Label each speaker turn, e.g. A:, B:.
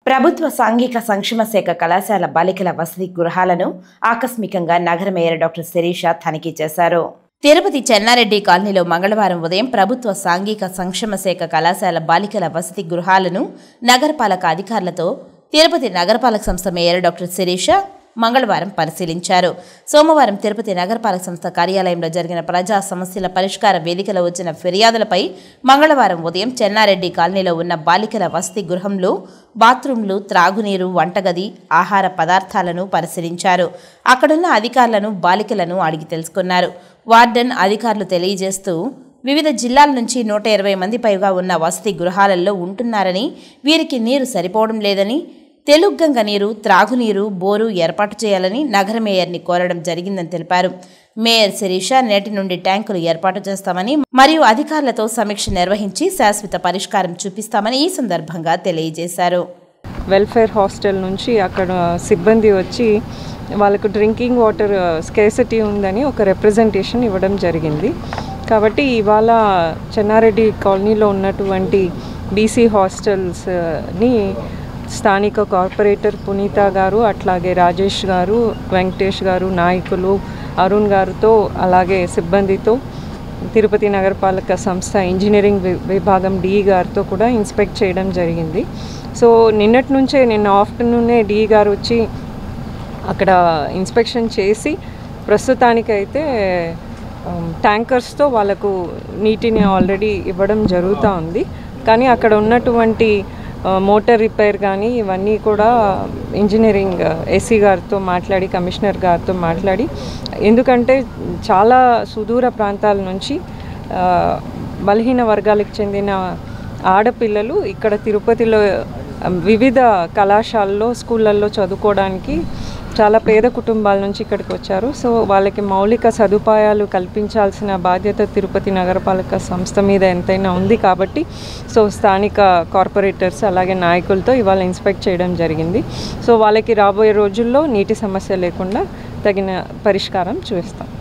A: ప్రభుత్వ సాంఘిక సంక్షేమ శాఖ కళాశాల బాలికల వసతి గృహాలను ఆకస్మికంగా నగర మేయర్ డాక్టర్ శిరీష తనిఖీ చేశారు. తిరుపతి చెన్నారెడ్డి కాలనీలో మంగళవారం ఉదయం ప్రభుత్వ సాంఘిక సంక్షేమ శాఖ కళాశాల బాలికల వసతి గృహాలను నగరపాలక అధికారులతో తిరుపతి నగరపాలక సంస్థ మేయర్ డాక్టర్ శిరీష మంగళవారం పరిశీలించారు. సోమవారం తిరుపతి నగరపాలక సంస్థ కార్యాలయంలో జరిగిన ప్రజా సమస్యల పరిష్కార వేదికలో వచ్చిన ఫిర్యాదులపై మంగళవారం ఉదయం చెన్నారెడ్డి కాలనీలో ఉన్న బాలికల వసతి గృహంలో బాత్రూంలు, త్రాగునీరు, వంటగది, ఆహార పదార్థాలను పరిశీలించారు. అక్కడున్న అధికారులను, బాలికలను అడిగి తెలుసుకున్నారు. వార్డెన్ అధికారులు తెలియజేస్తూ వివిధ జిల్లాల నుంచి 120 మంది పైగా ఉన్న వసతి గృహాలలో ఉంటున్నారని, వీరికి నీరు సరిపోవడం లేదని, తెలుగంగ నీరు, త్రాగునీరు, బోరు ఏర్పాటు చేయాలని నగర మేయర్ని కోరడం జరిగిందని తెలిపారు. మేయర్ శిరీష నేటి నుండి ట్యాంకులు ఏర్పాటు చేస్తామని మరియు అధికారులతో సమీక్ష నిర్వహించి శాశ్వత పరిష్కారం చూపిస్తామని ఈ సందర్భంగా తెలియజేశారు.
B: వెల్ఫేర్ హాస్టల్ నుంచి అక్కడ సిబ్బంది వచ్చి వాళ్ళకు డ్రింకింగ్ వాటర్ స్కేసిటీ ఉందని ఒక రిప్రజెంటేషన్ ఇవ్వడం జరిగింది. కాబట్టి ఇవాళ చెన్నారెడ్డి కాలనీలో ఉన్నటువంటి బీసీ హాస్టల్స్ని స్థానిక కార్పొరేటర్ పునీత గారు, అట్లాగే రాజేష్ గారు, వెంకటేష్ గారు, నాయకులు, అరుణ్ గారితో అలాగే సిబ్బందితో తిరుపతి నగరపాలక సంస్థ ఇంజనీరింగ్ విభాగం డి గారితో కూడా ఇన్స్పెక్ట్ చేయడం జరిగింది. సో నిన్న ఆఫ్టర్నూనే డి గారు వచ్చి అక్కడ ఇన్స్పెక్షన్ చేసి ప్రస్తుతానికైతే ట్యాంకర్స్తో వాళ్ళకు నీటిని ఆల్రెడీ ఇవ్వడం జరుగుతూ ఉంది. కానీ అక్కడ ఉన్నటువంటి మోటార్ రిపేర్ కానీ ఇవన్నీ కూడా ఇంజనీరింగ్ ఎస్సీ గారితో మాట్లాడి, కమిషనర్ గారితో మాట్లాడి, ఎందుకంటే చాలా సుదూర ప్రాంతాల నుంచి బలహీన వర్గాలకు చెందిన ఆడపిల్లలు ఇక్కడ తిరుపతిలో వివిధ కళాశాలలో, స్కూళ్ళల్లో చదువుకోవడానికి చాలా పేద కుటుంబాల నుంచి ఇక్కడికి వచ్చారు. సో వాళ్ళకి మౌలిక సదుపాయాలు కల్పించాల్సిన బాధ్యత తిరుపతి నగరపాలక సంస్థ మీద ఎంతైనా ఉంది. కాబట్టి సో స్థానిక కార్పొరేటర్స్ అలాగే నాయకులతో ఇవాళ ఇన్స్పెక్ట్ చేయడం జరిగింది. సో వాళ్ళకి రాబోయే రోజుల్లో నీటి సమస్య లేకుండా తగిన పరిష్కారం చూస్తాం.